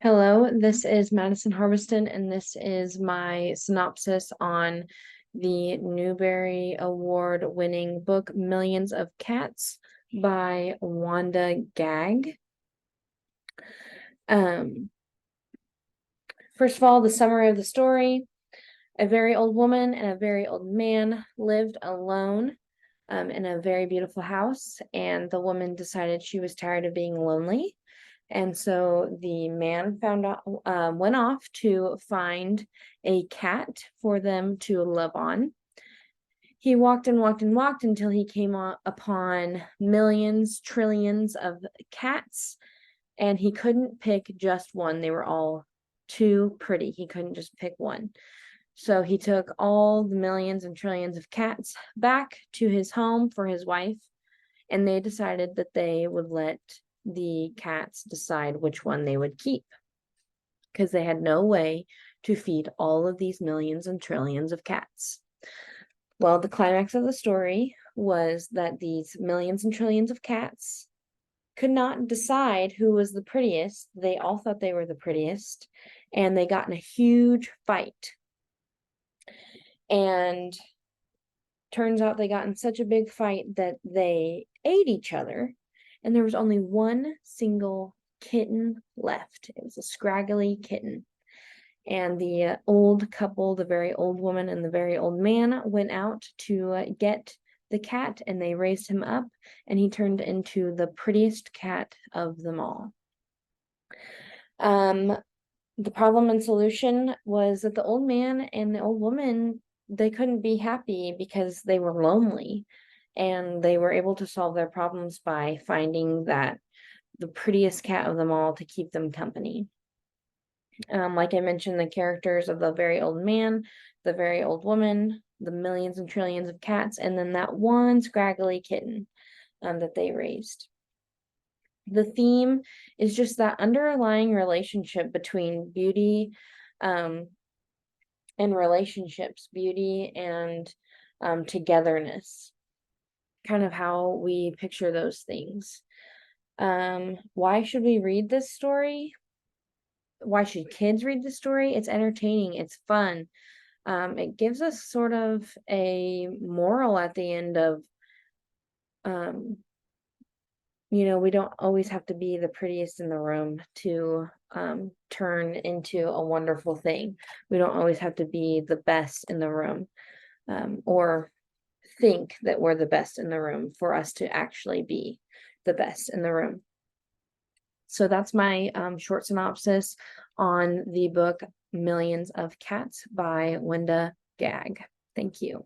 Hello, this is Madison Harbeston, and this is my synopsis on the Newbery Award winning book Millions of Cats by Wanda Gag. Um, First of all, the summary of the story. A very old woman and a very old man lived alone in a very beautiful house, and the woman decided she was tired of being lonely. And so the man went off to find a cat for them to love on. He walked and walked and walked until he came upon millions, trillions of cats, and he couldn't pick just one. They were all too pretty. He couldn't just pick one. So he took all the millions and trillions of cats back to his home for his wife, and they decided that they would let the cats decide which one they would keep because they had no way to feed all of these millions and trillions of cats. Well, the climax of the story was that these millions and trillions of cats could not decide who was the prettiest. They all thought they were the prettiest, and they got in a huge fight. And turns out they got in such a big fight that they ate each other, and there was only one single kitten left. It was a scraggly kitten. And the old couple, the very old woman and the very old man, went out to get the cat, and they raised him up, and he turned into the prettiest cat of them all. The problem and solution was that the old man and the old woman, they couldn't be happy because they were lonely, and they were able to solve their problems by finding that the prettiest cat of them all to keep them company. Like I mentioned, the characters of the very old man, the very old woman, the millions and trillions of cats, and then that one scraggly kitten that they raised. The theme is just that underlying relationship between beauty and relationships, beauty and togetherness, kind of how we picture those things. Why should we read this story? Why should kids read this story? It's entertaining, it's fun. It gives us sort of a moral at the end of, we don't always have to be the prettiest in the room to turn into a wonderful thing. We don't always have to be the best in the room, or think that we're the best in the room for us to actually be the best in the room. So that's my short synopsis on the book Millions of Cats by Wanda Gag. Thank you.